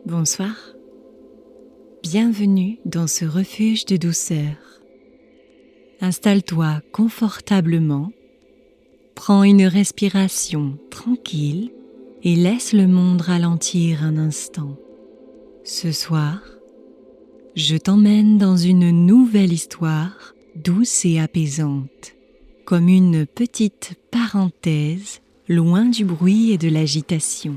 Bonsoir. Bienvenue dans ce refuge de douceur. Installe-toi confortablement, prends une respiration tranquille et laisse le monde ralentir un instant. Ce soir, je t'emmène dans une nouvelle histoire douce et apaisante, comme une petite parenthèse loin du bruit et de l'agitation.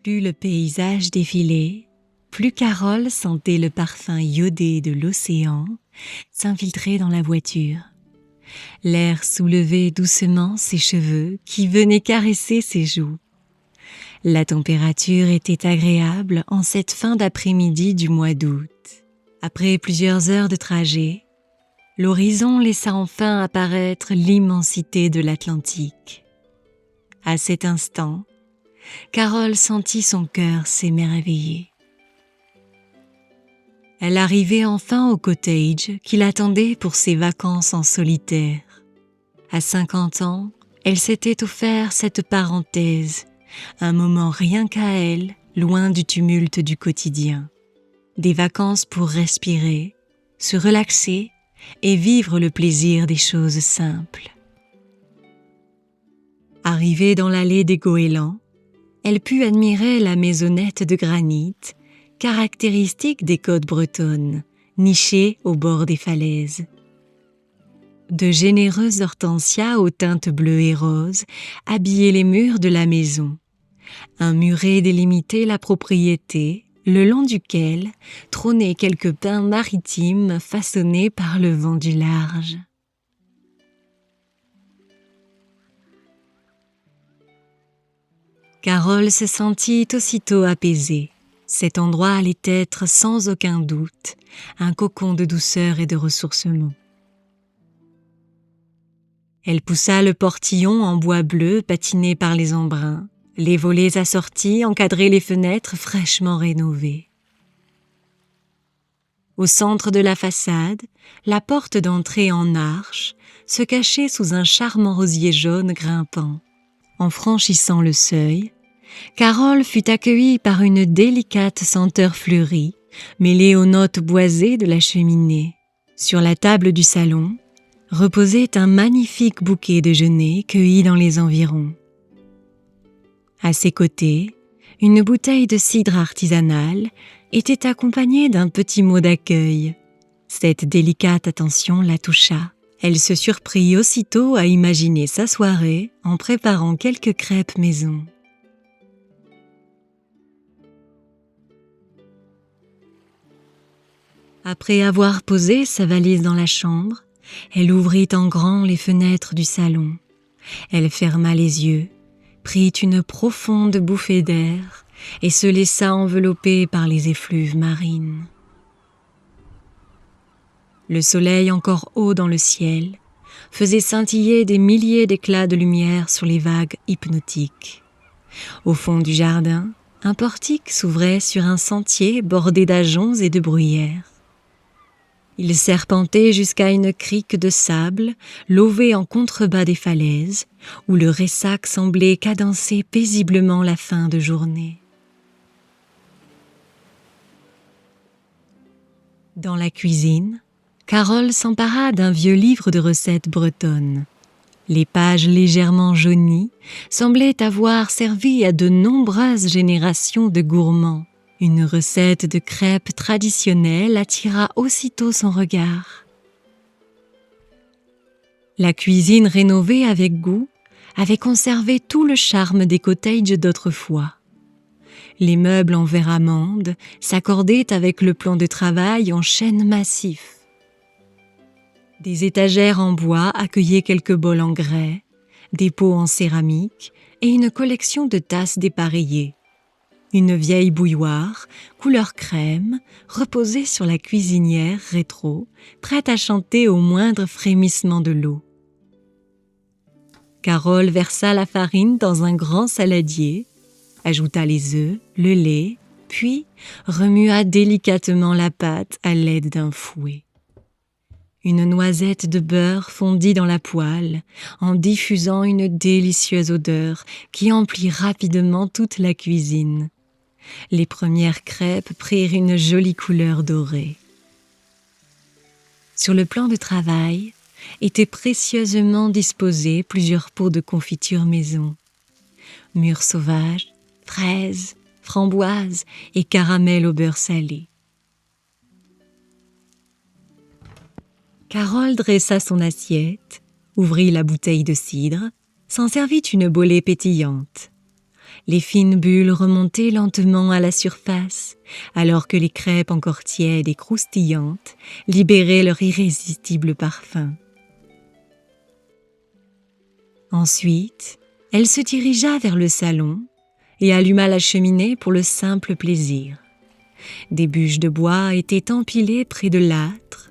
Plus le paysage défilait, plus Carole sentait le parfum iodé de l'océan s'infiltrer dans la voiture. L'air soulevait doucement ses cheveux qui venaient caresser ses joues. La température était agréable en cette fin d'après-midi du mois d'août. Après plusieurs heures de trajet, l'horizon laissa enfin apparaître l'immensité de l'Atlantique. À cet instant, Carole sentit son cœur s'émerveiller. Elle arrivait enfin au cottage qui l'attendait pour ses vacances en solitaire. À 50 ans, elle s'était offert cette parenthèse, un moment rien qu'à elle, loin du tumulte du quotidien. Des vacances pour respirer, se relaxer et vivre le plaisir des choses simples. Arrivée dans l'allée des goélands, elle put admirer la maisonnette de granit, caractéristique des côtes bretonnes, nichée au bord des falaises. De généreuses hortensias aux teintes bleues et roses habillaient les murs de la maison. Un muret délimitait la propriété, le long duquel trônaient quelques pins maritimes façonnés par le vent du large. Carole se sentit aussitôt apaisée. Cet endroit allait être sans aucun doute un cocon de douceur et de ressourcement. Elle poussa le portillon en bois bleu patiné par les embruns. Les volets assortis encadraient les fenêtres fraîchement rénovées. Au centre de la façade, la porte d'entrée en arche se cachait sous un charmant rosier jaune grimpant. En franchissant le seuil, Carole fut accueillie par une délicate senteur fleurie, mêlée aux notes boisées de la cheminée. Sur la table du salon, reposait un magnifique bouquet de genêts cueillis dans les environs. À ses côtés, une bouteille de cidre artisanale était accompagnée d'un petit mot d'accueil. Cette délicate attention la toucha. Elle se surprit aussitôt à imaginer sa soirée en préparant quelques crêpes maison. Après avoir posé sa valise dans la chambre, elle ouvrit en grand les fenêtres du salon. Elle ferma les yeux, prit une profonde bouffée d'air et se laissa envelopper par les effluves marines. Le soleil encore haut dans le ciel faisait scintiller des milliers d'éclats de lumière sur les vagues hypnotiques. Au fond du jardin, un portique s'ouvrait sur un sentier bordé d'ajoncs et de bruyères. Il serpentait jusqu'à une crique de sable, lovée en contrebas des falaises, où le ressac semblait cadencer paisiblement la fin de journée. Dans la cuisine, Carole s'empara d'un vieux livre de recettes bretonnes. Les pages légèrement jaunies semblaient avoir servi à de nombreuses générations de gourmands. Une recette de crêpes traditionnelle attira aussitôt son regard. La cuisine rénovée avec goût avait conservé tout le charme des cottages d'autrefois. Les meubles en verre amande s'accordaient avec le plan de travail en chêne massif. Des étagères en bois accueillaient quelques bols en grès, des pots en céramique et une collection de tasses dépareillées. Une vieille bouilloire, couleur crème, reposait sur la cuisinière rétro, prête à chanter au moindre frémissement de l'eau. Carole versa la farine dans un grand saladier, ajouta les œufs, le lait, puis remua délicatement la pâte à l'aide d'un fouet. Une noisette de beurre fondit dans la poêle, en diffusant une délicieuse odeur qui emplit rapidement toute la cuisine. Les premières crêpes prirent une jolie couleur dorée. Sur le plan de travail étaient précieusement disposés plusieurs pots de confiture maison. Mûres sauvages, fraises, framboises et caramel au beurre salé. Carole dressa son assiette, ouvrit la bouteille de cidre, s'en servit une bolée pétillante. Les fines bulles remontaient lentement à la surface, alors que les crêpes encore tièdes et croustillantes libéraient leur irrésistible parfum. Ensuite, elle se dirigea vers le salon et alluma la cheminée pour le simple plaisir. Des bûches de bois étaient empilées près de l'âtre.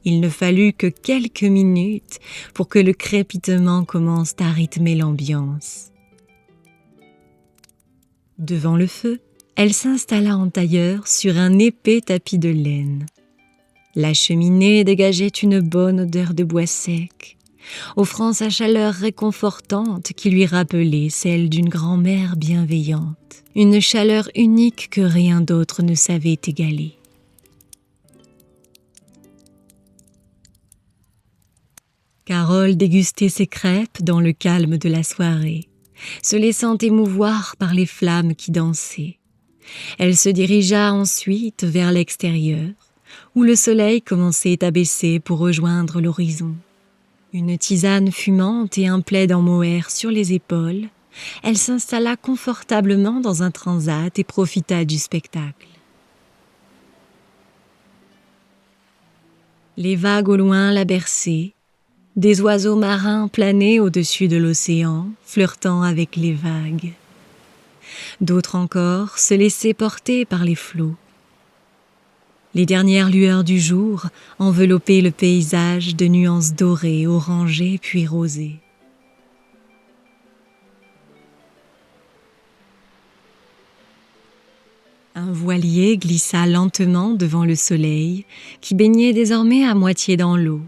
Il ne fallut que quelques minutes pour que le crépitement commence à rythmer l'ambiance. Devant le feu, elle s'installa en tailleur sur un épais tapis de laine. La cheminée dégageait une bonne odeur de bois sec, offrant sa chaleur réconfortante qui lui rappelait celle d'une grand-mère bienveillante, une chaleur unique que rien d'autre ne savait égaler. Carole dégustait ses crêpes dans le calme de la soirée, se laissant émouvoir par les flammes qui dansaient. Elle se dirigea ensuite vers l'extérieur, où le soleil commençait à baisser pour rejoindre l'horizon. Une tisane fumante et un plaid en mohair sur les épaules, elle s'installa confortablement dans un transat et profita du spectacle. Les vagues au loin la berçaient. Des oiseaux marins planaient au-dessus de l'océan, flirtant avec les vagues. D'autres encore se laissaient porter par les flots. Les dernières lueurs du jour enveloppaient le paysage de nuances dorées, orangées puis rosées. Un voilier glissa lentement devant le soleil, qui baignait désormais à moitié dans l'eau.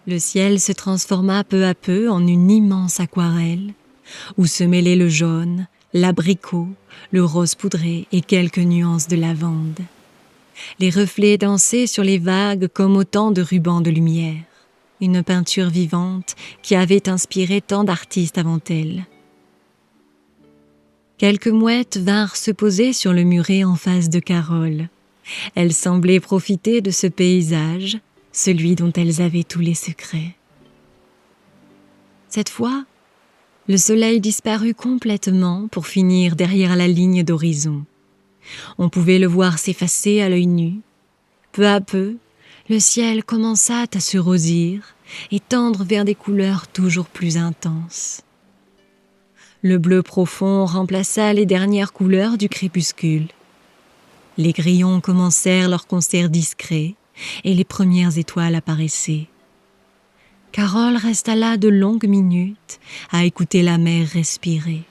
Le ciel se transforma peu à peu en une immense aquarelle, où se mêlaient le jaune, l'abricot, le rose poudré et quelques nuances de lavande. Les reflets dansaient sur les vagues comme autant de rubans de lumière, une peinture vivante qui avait inspiré tant d'artistes avant elle. Quelques mouettes vinrent se poser sur le muret en face de Carole. Elles semblaient profiter de ce paysage, celui dont elles avaient tous les secrets. Cette fois, le soleil disparut complètement pour finir derrière la ligne d'horizon. On pouvait le voir s'effacer à l'œil nu. Peu à peu, le ciel commença à se rosir et tendre vers des couleurs toujours plus intenses. Le bleu profond remplaça les dernières couleurs du crépuscule. Les grillons commencèrent leur concert discret et les premières étoiles apparaissaient. Carole resta là de longues minutes à écouter la mer respirer.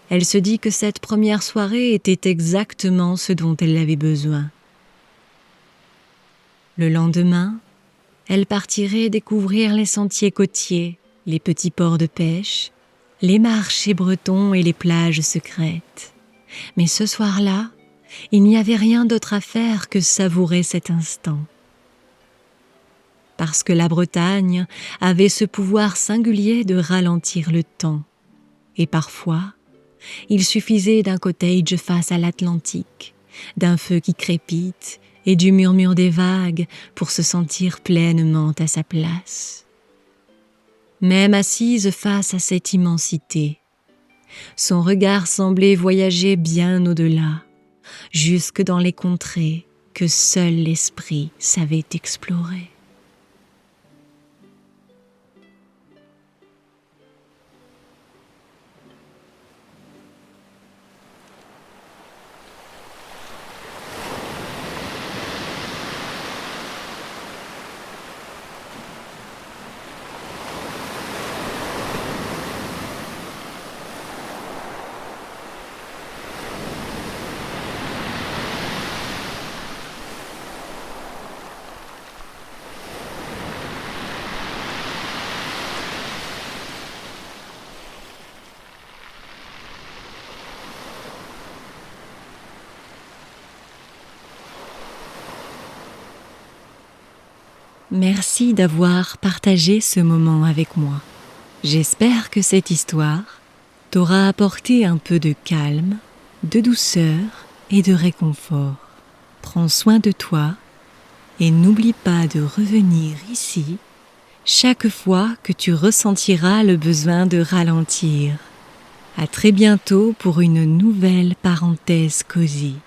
Elle se dit que cette première soirée était exactement ce dont elle avait besoin. Le lendemain, elle partirait découvrir les sentiers côtiers, les petits ports de pêche, les marchés bretons et les plages secrètes. Mais ce soir-là, il n'y avait rien d'autre à faire que savourer cet instant. Parce que la Bretagne avait ce pouvoir singulier de ralentir le temps. Et parfois, il suffisait d'un cottage face à l'Atlantique, d'un feu qui crépite et du murmure des vagues pour se sentir pleinement à sa place. Même assise face à cette immensité, Son regard semblait voyager bien au-delà, jusque dans les contrées que seul l'esprit savait explorer. Merci d'avoir partagé ce moment avec moi. J'espère que cette histoire t'aura apporté un peu de calme, de douceur et de réconfort. Prends soin de toi et n'oublie pas de revenir ici chaque fois que tu ressentiras le besoin de ralentir. À très bientôt pour une nouvelle parenthèse cosy.